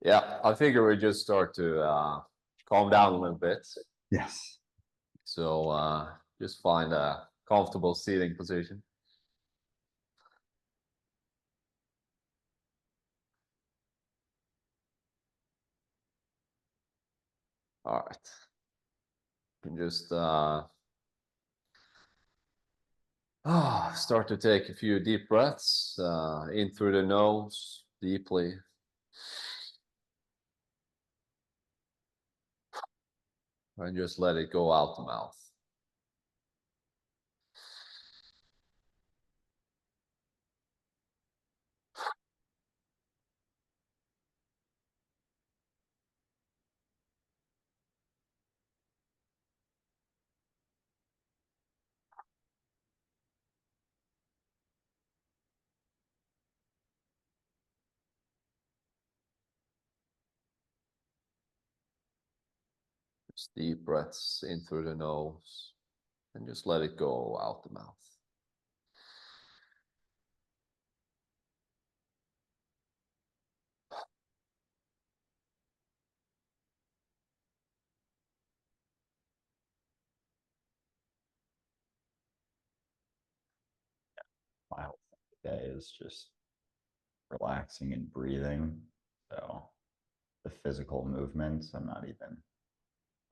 Yeah, I figure we just start to calm down a little bit. Yes. So just find a comfortable seating position. All right. You can just start to take a few deep breaths in through the nose deeply. And just let it go out the mouth. Just deep breaths in through the nose and just let it go out the mouth. My whole thing today is just relaxing and breathing. So the physical movements, I'm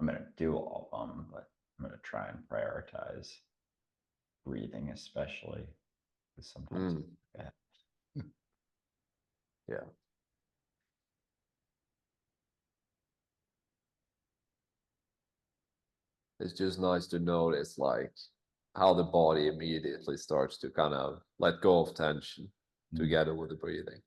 going to do all of them, but I'm going to try and prioritize breathing, especially because sometimes I forget. Yeah. It's just nice to notice like how the body immediately starts to kind of let go of tension together with the breathing.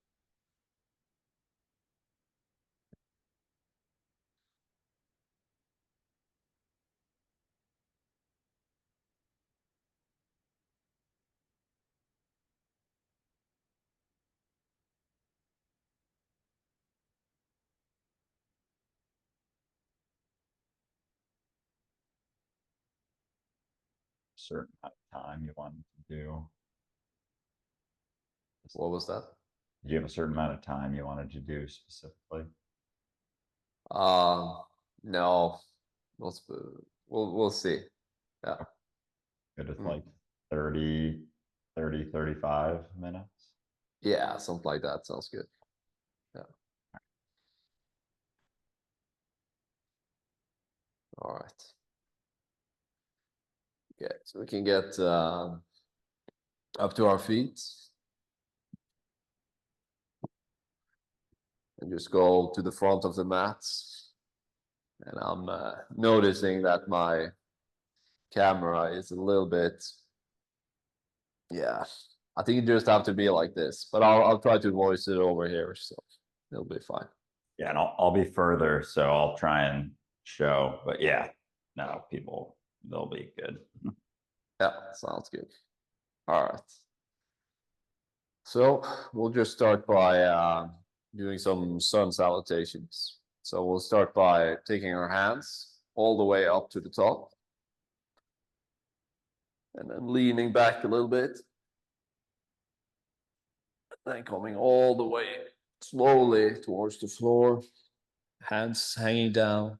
Certain amount of time you wanted to do. What was that? Did you have a certain amount of time you wanted to do specifically? Um, no, we'll see. Yeah. Good with like 35 minutes. Yeah, something like that sounds good. Yeah. All right. Okay, so we can get up to our feet and just go to the front of the mats. And I'm noticing that my camera is a little bit, yeah, I think you just have to be like this, but I'll try to voice it over here, so it'll be fine. Yeah, and I'll be further, so I'll try and show. But yeah, no, people they'll be good. Yeah, sounds good. All right. So we'll just start by doing some sun salutations. So we'll start by taking our hands all the way up to the top. And then leaning back a little bit. Then coming all the way slowly towards the floor. Hands hanging down.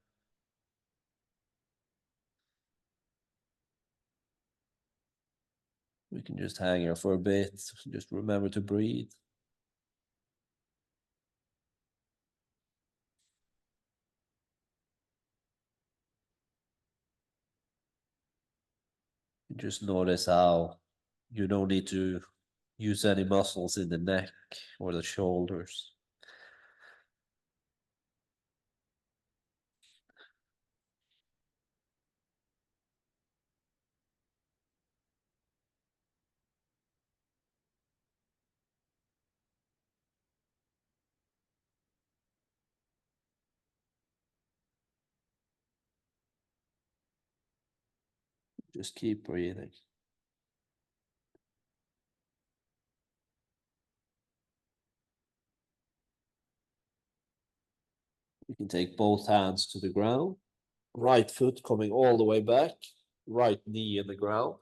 We can just hang here for a bit. Just remember to breathe. Just notice how you don't need to use any muscles in the neck or the shoulders. Just keep breathing. You can take both hands to the ground. Right foot coming all the way back. Right knee in the ground.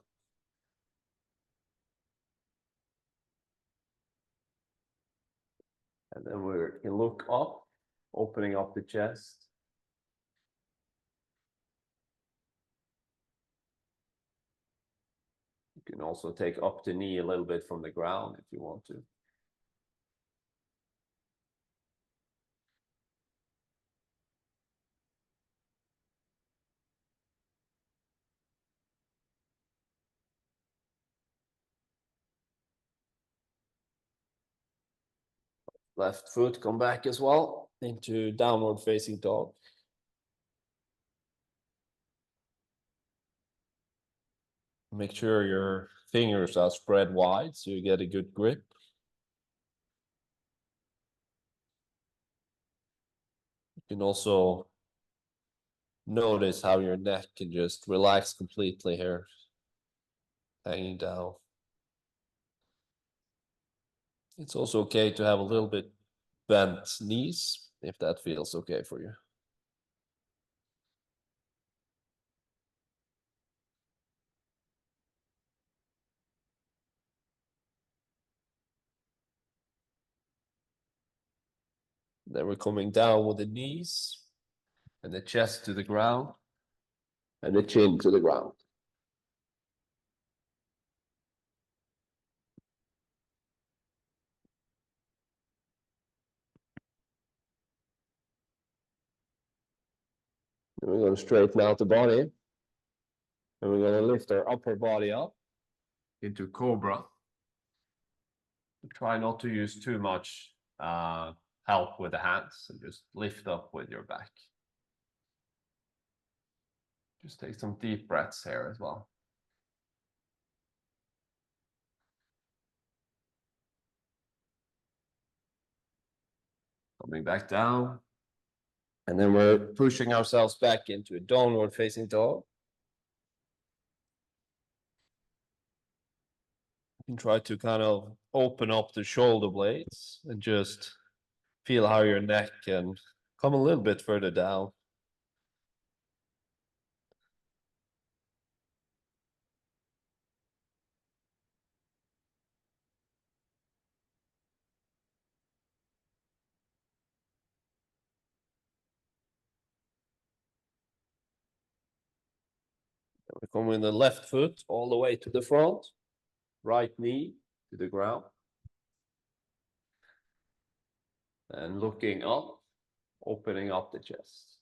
And then we can look up opening up the chest. You can also take up the knee a little bit from the ground if you want to. Left foot come back as well into downward facing dog. Make sure your fingers are spread wide so you get a good grip. You can also notice how your neck can just relax completely here, hanging down. It's also okay to have a little bit bent knees if that feels okay for you. Then we're coming down with the knees and the chest to the ground and the chin to the ground. And we're going to straighten out the body. And we're going to lift our upper body up into cobra. Try not to use too much help with the hands and just lift up with your back. Just take some deep breaths here as well. Coming back down. And then we're pushing ourselves back into a downward facing dog. You can try to kind of open up the shoulder blades and just feel how your neck can come a little bit further down. We're coming the left foot all the way to the front, right knee to the ground. And looking up, opening up the chest.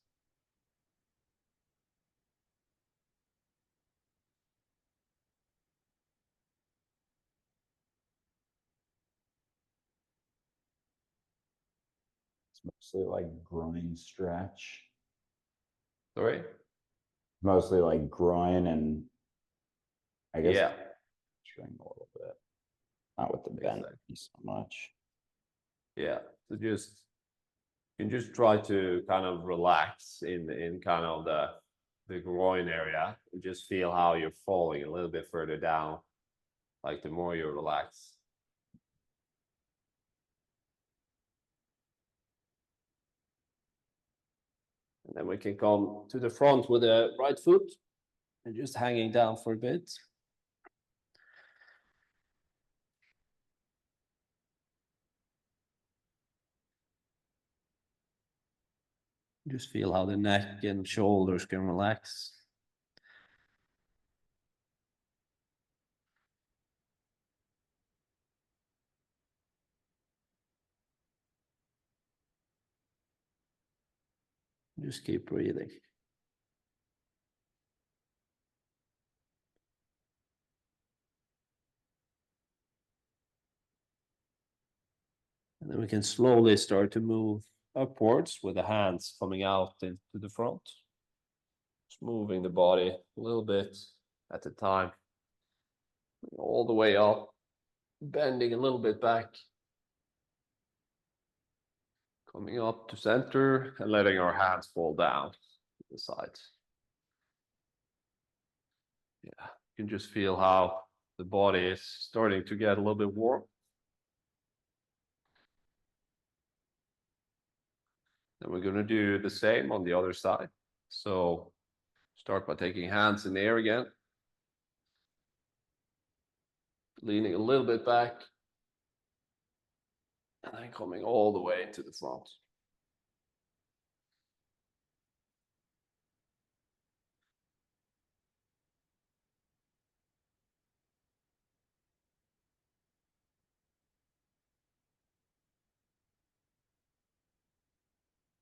It's mostly like groin stretch. Sorry? Mostly like groin and I guess Yeah. string a little bit. Not with the bend so much. Yeah. So just you can just try to kind of relax in kind of the groin area and just feel how you're falling a little bit further down. Like the more you relax. And then we can come to the front with the right foot and just hanging down for a bit. Just feel how the neck and shoulders can relax. Just keep breathing. And then we can slowly start to move upwards with the hands coming out into the front. Just moving the body a little bit at a time. All the way up, bending a little bit back. Coming up to center and letting our hands fall down to the sides. Yeah, you can just feel how the body is starting to get a little bit warm. Then we're going to do the same on the other side. So start by taking hands in the air again. Leaning a little bit back. And then coming all the way to the front.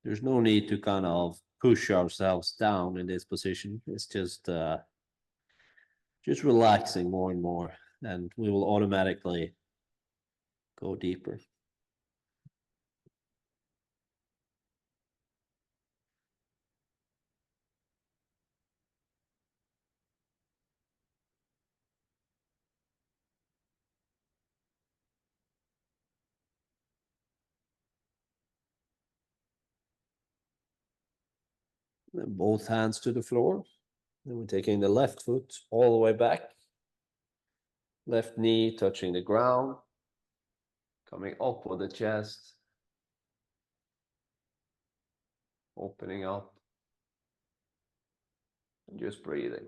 there's no need to kind of push ourselves down in this position. It's just relaxing more and more, and we will automatically go deeper. Then both hands to the floor. Then we're taking the left foot all the way back. Left knee touching the ground. Coming up with the chest. Opening up. And just breathing.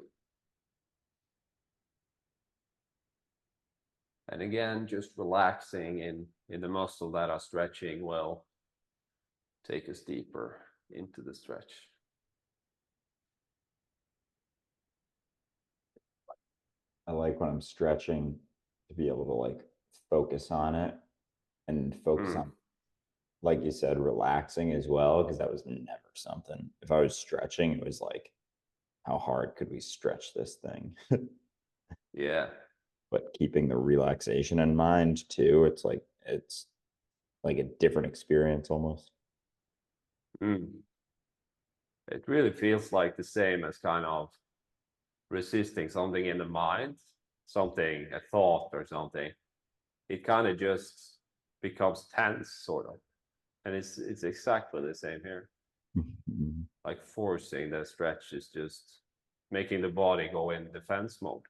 And again, just relaxing in the muscle that are stretching will take us deeper into the stretch. I like when I'm stretching to be able to like focus on it and focus on, like you said, relaxing as well, because that was never something. If I was stretching, it was like, how hard could we stretch this thing? Yeah. But keeping the relaxation in mind too, it's like a different experience almost. It really feels like the same as kind of resisting something in the mind, something, a thought or something. It kind of just becomes tense, sort of. And it's exactly the same here. Like forcing the stretch is just making the body go in defense mode.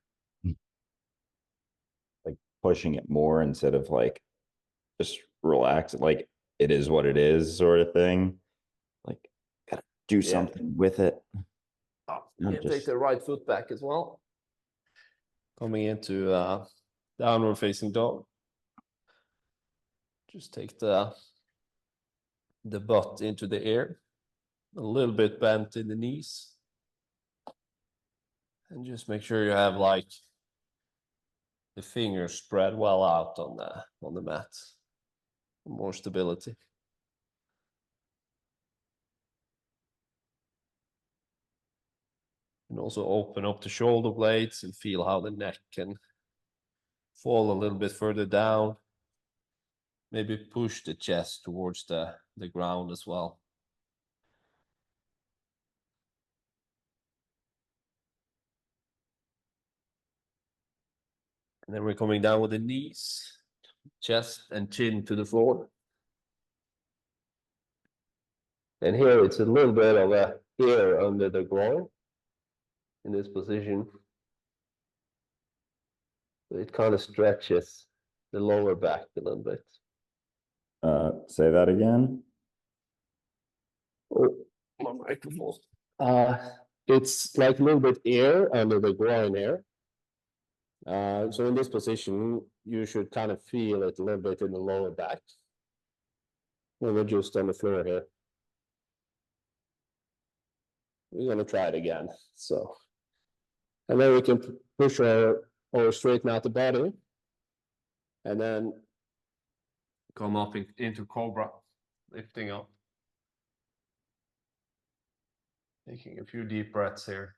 Like pushing it more instead of like just relax, like it is what it is sort of thing. Like gotta do something with it. Yeah, take the right foot back as well. Coming into downward facing dog. Just take the butt into the air. A little bit bent in the knees. And just make sure you have like the fingers spread well out on the mat. More stability. And also open up the shoulder blades and feel how the neck can fall a little bit further down. Maybe push the chest towards the ground as well. And then we're coming down with the knees, chest and chin to the floor. And here it's a little bit of a hair under the groin in this position. It kind of stretches the lower back a little bit. Say that again. Oh, my microphone. It's like a little bit air under the groin here. So in this position, you should kind of feel it a little bit in the lower back. And we're just on the floor here. We're going to try it again. So, and then we can push or straighten out the body. And then come up into cobra, lifting up. Taking a few deep breaths here.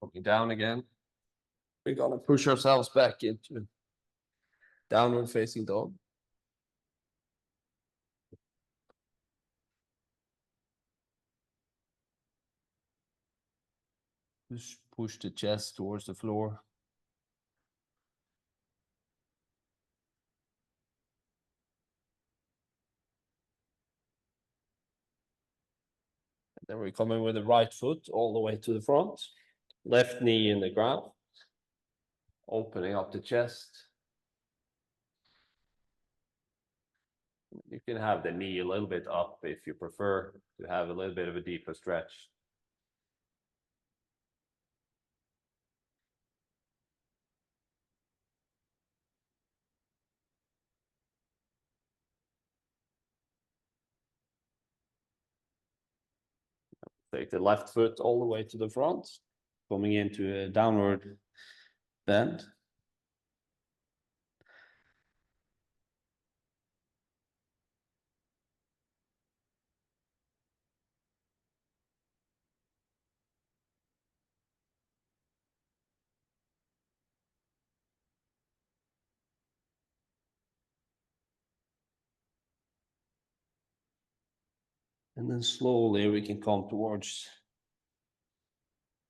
Coming down again. We're gonna push ourselves back into downward facing dog. Just push the chest towards the floor. And then we're coming with the right foot all the way to the front. Left knee in the ground. Opening up the chest. You can have the knee a little bit up if you prefer to have a little bit of a deeper stretch. take the left foot all the way to the front, coming into a downward bend. And then slowly we can come towards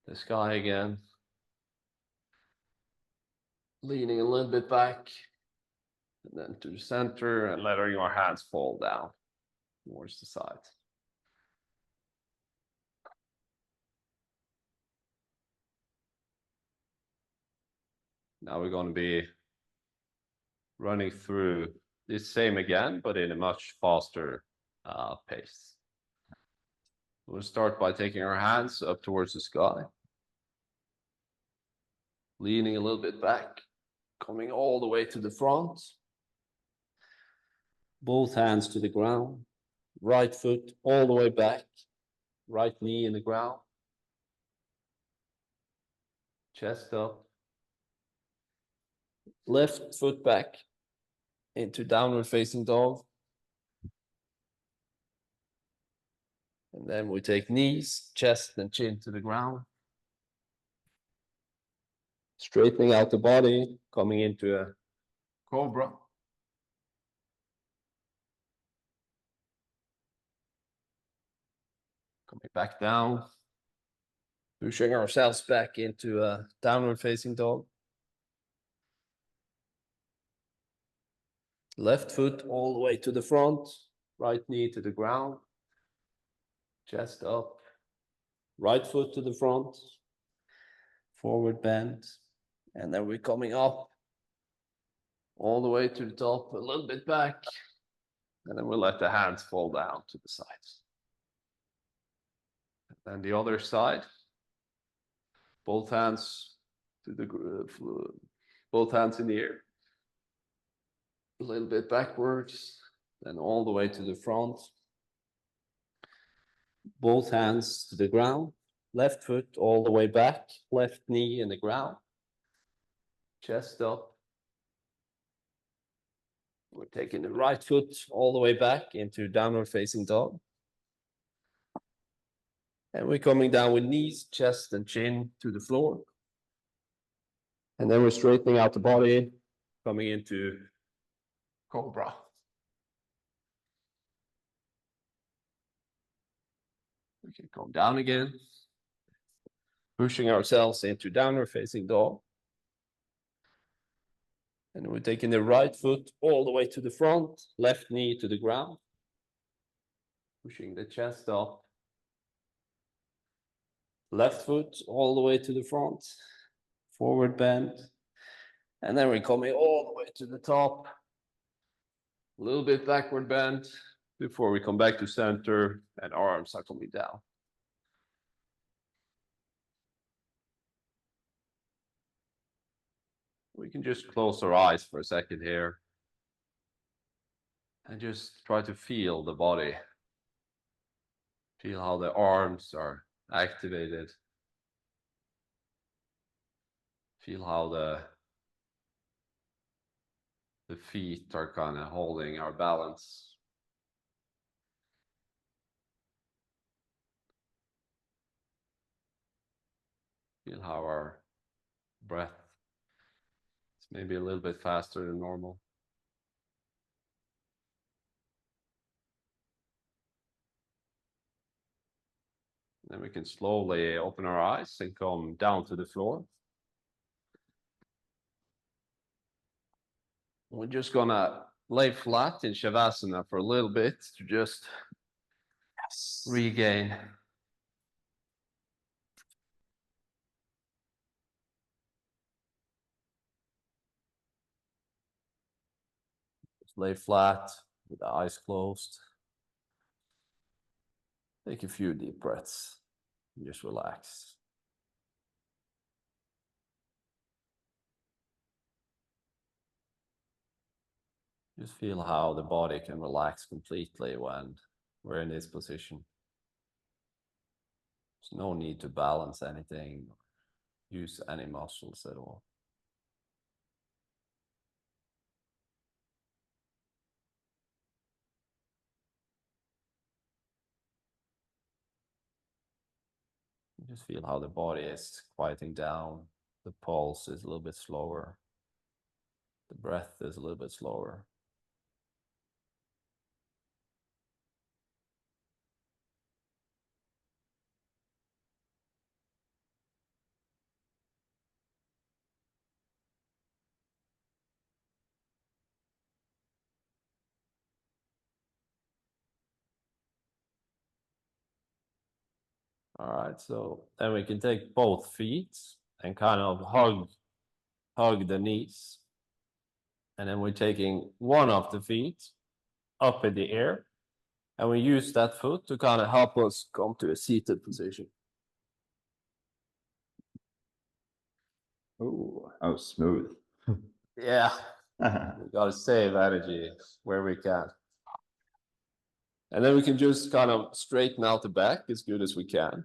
the sky again. Leaning a little bit back, and then to the center, and letting your hands fall down towards the side. Now we're going to be running through this same again, but in a much faster pace. We'll start by taking our hands up towards the sky, leaning a little bit back, coming all the way to the front. Both hands to the ground, right foot all the way back, right knee in the ground, chest up, left foot back into downward facing dog. And then we take knees, chest and chin to the ground. Straightening out the body, coming into a cobra. Coming back down. Pushing ourselves back into a downward facing dog. Left foot all the way to the front, right knee to the ground. Chest up, right foot to the front, forward bend. And then we're coming up all the way to the top, a little bit back. And then we'll let the hands fall down to the sides. And the other side, both hands to the both hands in the air. A little bit backwards, then all the way to the front. Both hands to the ground, left foot all the way back, left knee in the ground. Chest up. We're taking the right foot all the way back into downward facing dog. And we're coming down with knees, chest and chin to the floor. And then we're straightening out the body, coming into cobra. We can come down again, pushing ourselves into downward facing dog. And we're taking the right foot all the way to the front, left knee to the ground. Pushing the chest up. Left foot all the way to the front, forward bend. And then we're coming all the way to the top. A little bit backward bend before we come back to center and arms are coming down. We can just close our eyes for a second here and just try to feel the body. Feel how the arms are activated. Feel how the feet are kind of holding our balance. Feel how our breath is maybe a little bit faster than normal. Then we can slowly open our eyes and come down to the floor. We're just gonna lay flat in Shavasana for a little bit to just regain. Just lay flat with the eyes closed. Take a few deep breaths. Just relax. Just feel how the body can relax completely when we're in this position. There's no need to balance anything, use any muscles at all. Just feel how the body is quieting down. The pulse is a little bit slower. The breath is a little bit slower. All right, so then we can take both feet and kind of hug the knees. And then we're taking one of the feet up in the air. And we use that foot to kind of help us come to a seated position. Ooh, oh, smooth. Yeah, we gotta save energy where we can. And then we can just kind of straighten out the back as good as we can.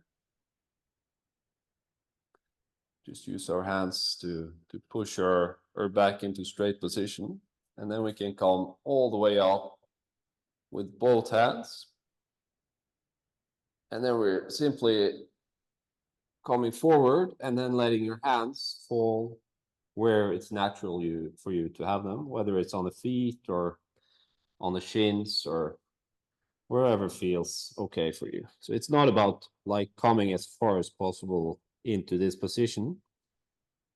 Just use our hands to push our back into straight position. And then we can come all the way up with both hands. And then we're simply coming forward and then letting your hands fall where it's natural for you to have them, whether it's on the feet or on the shins or wherever feels okay for you. So it's not about like coming as far as possible into this position.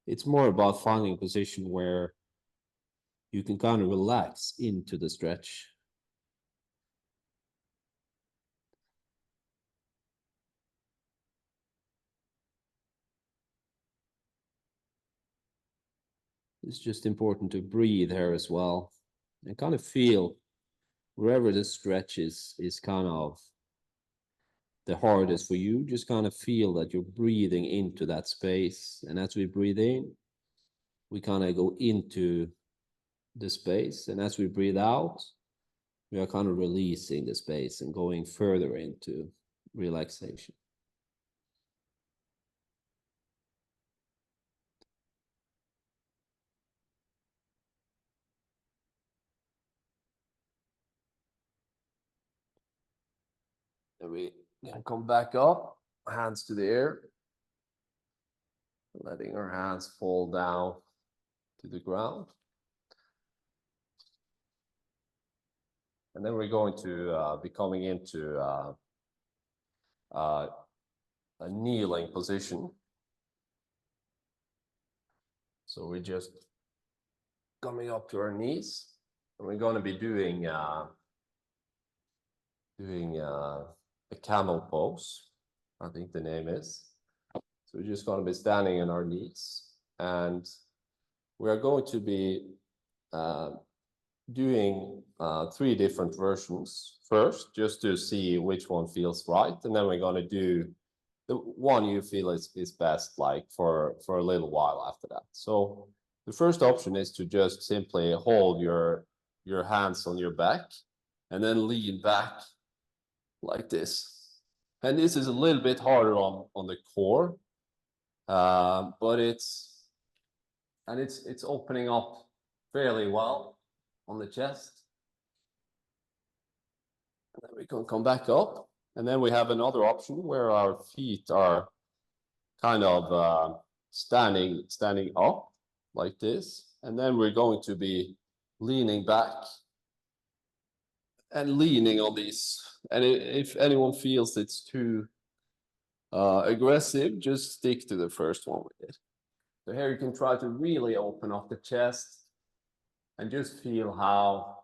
It's more about finding a position where you can kind of relax into the stretch. It's just important to breathe here as well and kind of feel wherever the stretch is kind of the hardest for you. Just kind of feel that you're breathing into that space. And as we breathe in, we kind of go into the space. And as we breathe out, we are kind of releasing the space and going further into relaxation. And we can come back up, hands to the air, letting our hands fall down to the ground. And then we're going to be coming into a kneeling position. So we're just coming up to our knees, and we're going to be doing a camel pose, I think the name is. So we're just going to be standing on our knees, and we are going to be doing 3 different versions first, just to see which one feels right, and then we're going to do the one you feel is best, like for a little while after that. So the first option is to just simply hold your hands on your back and then lean back like this. And this is a little bit harder on the core, but it's opening up fairly well on the chest. And then we can come back up, and then we have another option where our feet are kind of standing up like this, and then we're going to be leaning back and leaning on these. And if anyone feels it's too aggressive, just stick to the first one we did. So here you can try to really open up the chest and just feel how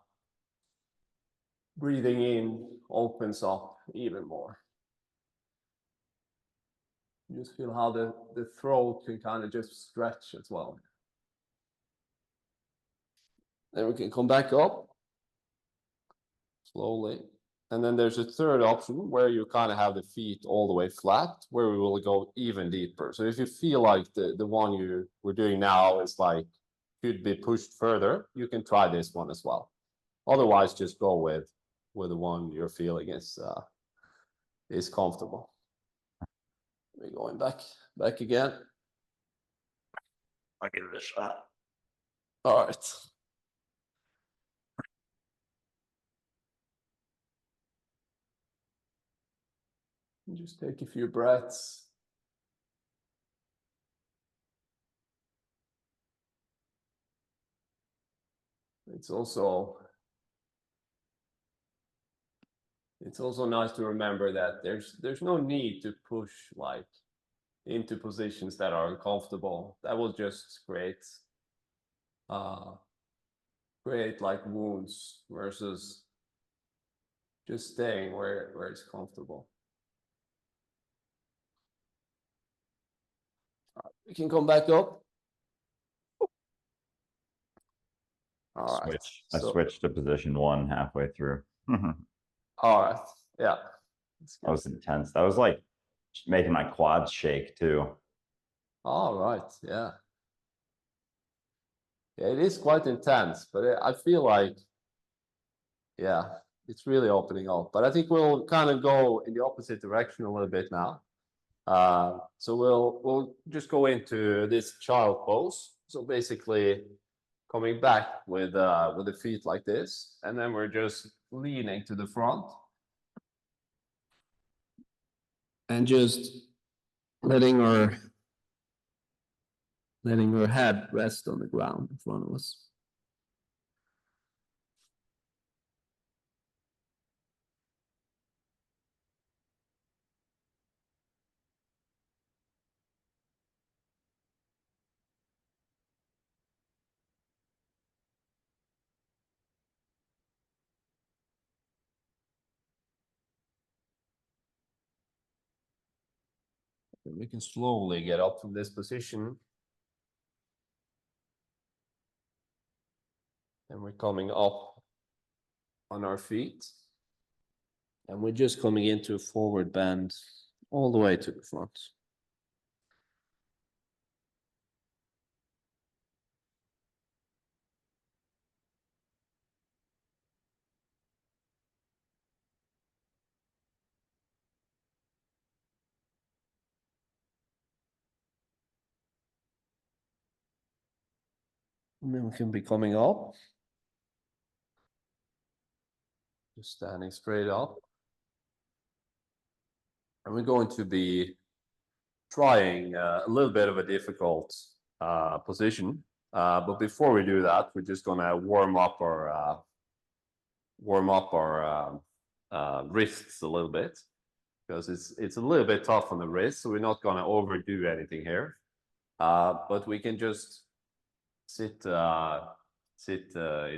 breathing in opens up even more. Just feel how the throat can kind of just stretch as well. Then we can come back up slowly. And then there's a third option where you kind of have the feet all the way flat, where we will go even deeper. So if you feel like the one we're doing now is like could be pushed further, you can try this one as well. Otherwise, just go with the one you're feeling is comfortable. Going back again. I'll give it a shot. All right. Just take a few breaths. It's also nice to remember that there's no need to push like into positions that are uncomfortable. That will just create like wounds versus just staying where it's comfortable. We can come back up. All right. I switched to position 1 halfway through. All right. Yeah. That was intense. That was like making my quads shake too. All right. Yeah. Yeah, it is quite intense, but I feel like, yeah, it's really opening up. But I think we'll kind of go in the opposite direction a little bit now. So we'll just go into this child pose. So basically coming back with the feet like this, and then we're just leaning to the front and just letting our head rest on the ground in front of us. And we can slowly get up from this position. And we're coming up on our feet. And we're just coming into a forward bend all the way to the front. And then we can be coming up. Just standing straight up. And we're going to be trying a little bit of a difficult position. But before we do that, we're just gonna warm up our wrists a little bit, because it's a little bit tough on the wrist, so we're not gonna overdo anything here. But we can just sit in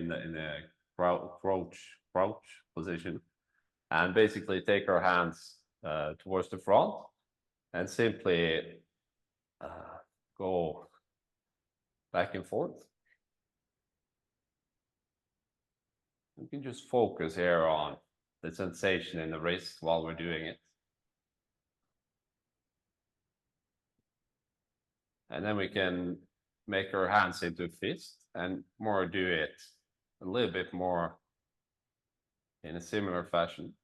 the crouch position, and basically take our hands towards the front and simply go back and forth. You can just focus here on the sensation in the wrist while we're doing it. And then we can make our hands into a fist and more do it a little bit more in a similar fashion.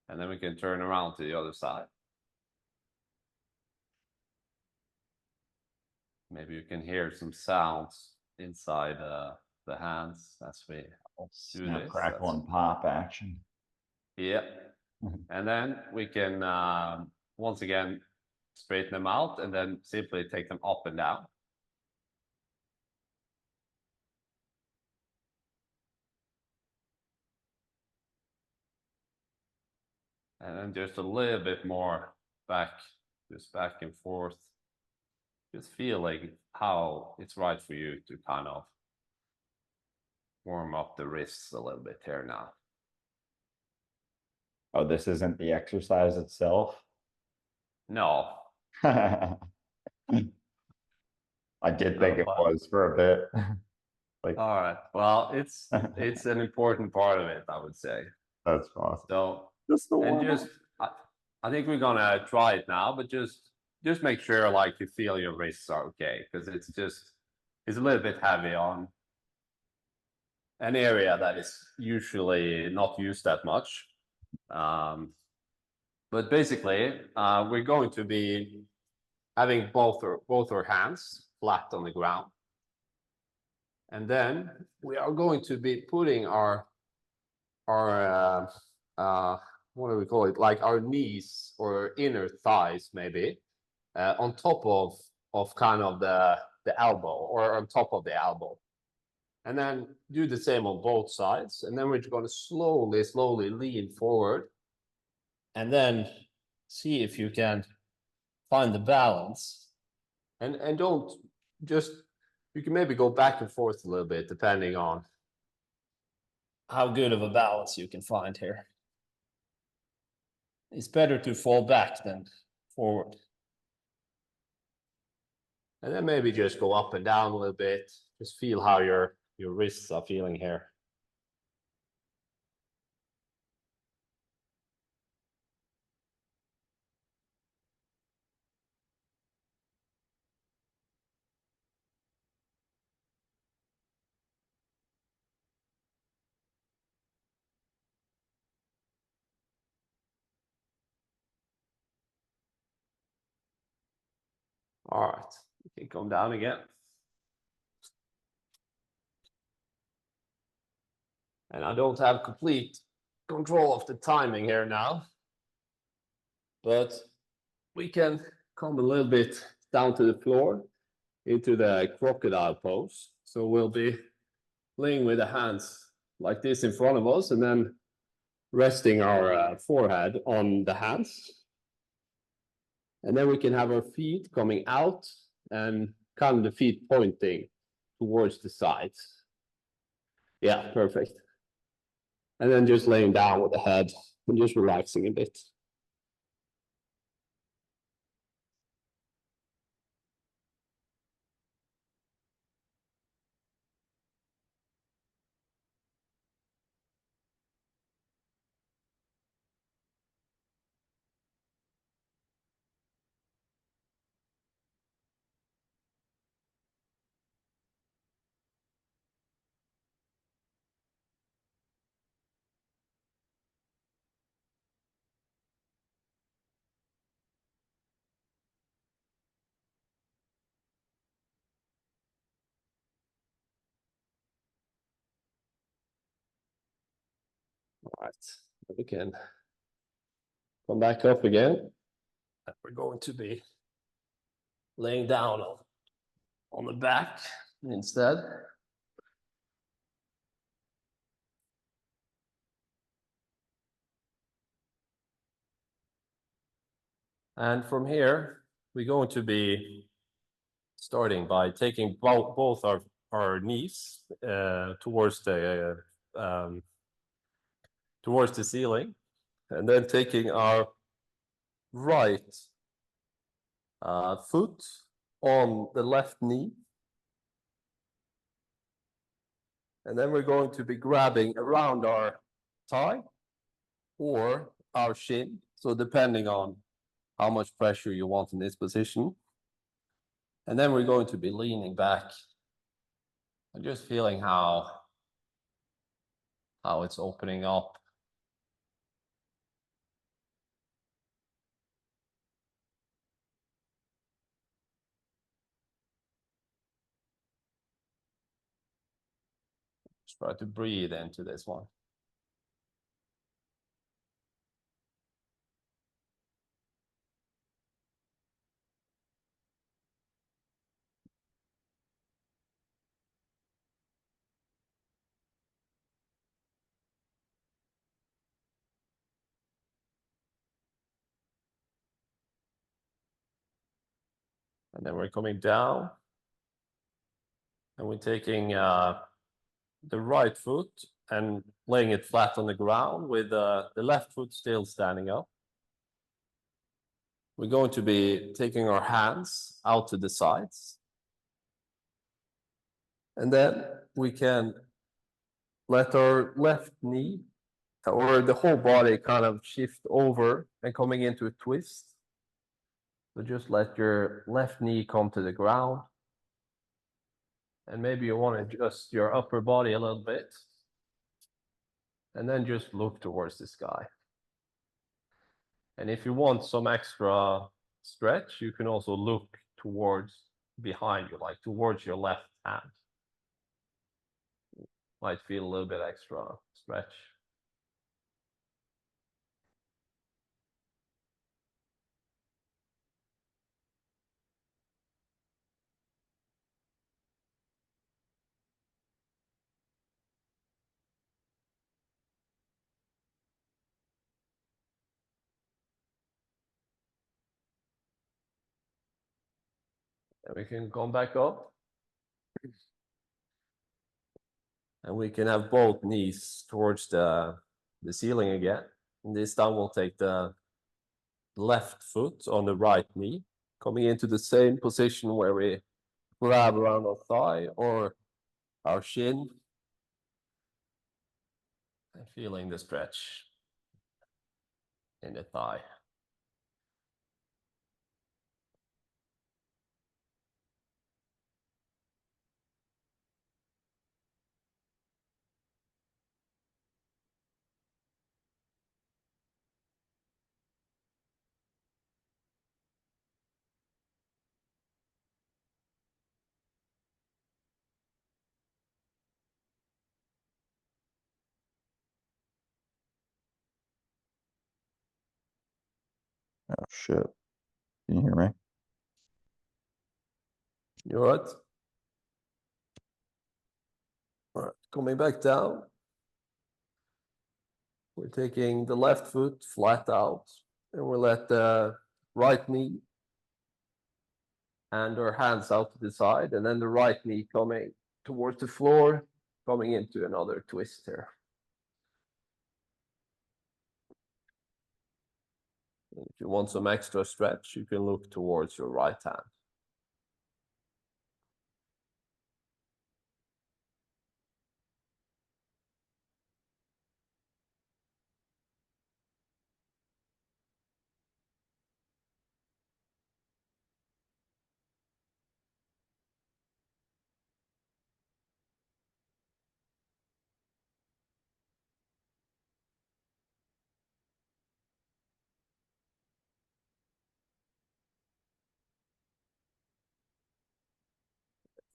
And then we can turn around to the other side. Maybe you can hear some sounds inside the hands as we do this. Crackle and pop action. Yeah. And then we can once again straighten them out and then simply take them up and down. And then just a little bit more back, just back and forth. Just feeling how it's right for you to kind of warm up the wrists a little bit here now. Oh, this isn't the exercise itself? No. I did think it was for a bit. Like, all right. Well, it's an important part of it, I would say. That's awesome. So just I think we're gonna try it now, but just make sure like you feel your wrists are okay, because it's a little bit heavy on an area that is usually not used that much. But basically, we're going to be having both our hands flat on the ground. And then we are going to be putting our what do we call it? Like our knees or inner thighs, maybe, on top of kind of the elbow or on top of the elbow. And then do the same on both sides. And then we're going to slowly lean forward. And then see if you can find the balance. And don't just, you can maybe go back and forth a little bit depending on how good of a balance you can find here. It's better to fall back than forward. And then maybe just go up and down a little bit. Just feel how your wrists are feeling here. All right, you can come down again. And I don't have complete control of the timing here now, but we can come a little bit down to the floor into the crocodile pose. So we'll be laying with the hands like this in front of us and then resting our forehead on the hands. And then we can have our feet coming out and kind of the feet pointing towards the sides. Yeah, perfect. And then just laying down with the head and just relaxing a bit. All right, we can come back up again. We're going to be laying down on the back instead. And from here, we're going to be starting by taking both our knees towards the ceiling, and then taking our right foot on the left knee. And then we're going to be grabbing around our thigh or our shin. So depending on how much pressure you want in this position. And then we're going to be leaning back and just feeling how it's opening up. Just try to breathe into this one. And then we're coming down. And we're taking the right foot and laying it flat on the ground with the left foot still standing up. We're going to be taking our hands out to the sides. And then we can let our left knee or the whole body kind of shift over and coming into a twist. So just let your left knee come to the ground. And maybe you want to adjust your upper body a little bit. And then just look towards the sky. And if you want some extra stretch, you can also look towards behind you, like towards your left hand. Might feel a little bit extra stretch. And we can come back up. And we can have both knees towards the ceiling again. And this time we'll take the left foot on the right knee, coming into the same position where we grab around our thigh or our shin. And feeling the stretch in the thigh. Oh shit. Can you hear me? You all right? All right, coming back down. We're taking the left foot flat out, and we'll let the right knee and our hands out to the side, and then the right knee coming towards the floor, coming into another twist here. And if you want some extra stretch, you can look towards your right hand.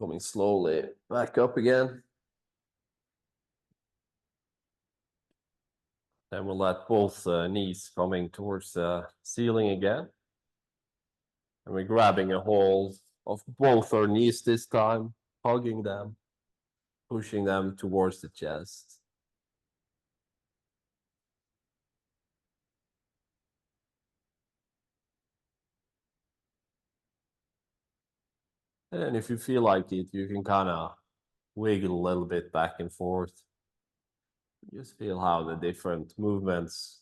Coming slowly back up again. Then we'll let both knees coming towards the ceiling again. And we're grabbing a hold of both our knees this time, hugging them, pushing them towards the chest. And then if you feel like it, you can kind of wiggle a little bit back and forth. Just feel how the different movements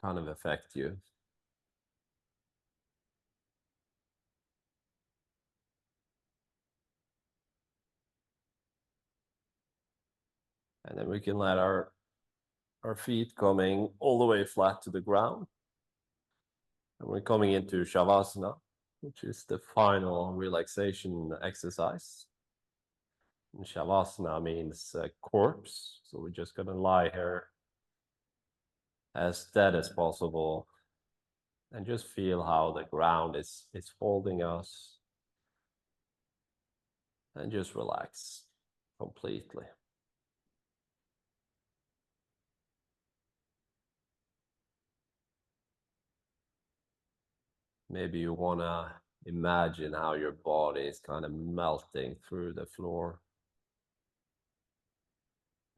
kind of affect you. And then we can let our feet coming all the way flat to the ground. And we're coming into Shavasana, which is the final relaxation exercise. And Shavasana means corpse. So we're just going to lie here as dead as possible and just feel how the ground is holding us. And just relax completely. Maybe you want to imagine how your body is kind of melting through the floor.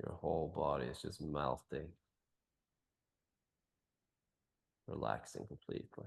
Your whole body is just melting, relaxing completely.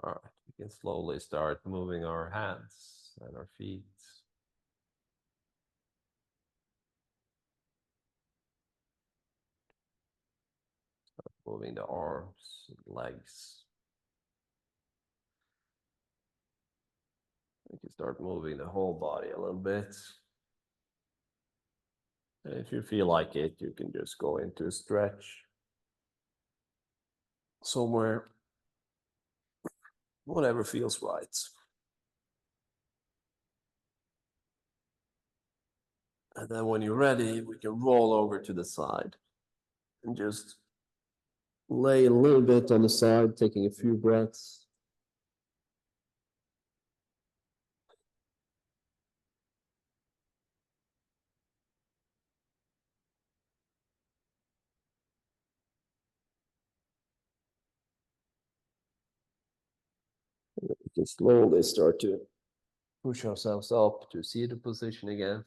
All right, we can slowly start moving our hands and our feet. Start moving the arms, legs. We can start moving the whole body a little bit. And if you feel like it, you can just go into a stretch somewhere, whatever feels right. And then when you're ready, we can roll over to the side and just lay a little bit on the side, taking a few breaths. We can slowly start to push ourselves up to seated position again.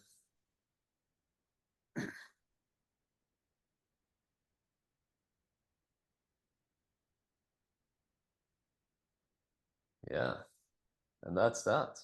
Yeah, and that's that.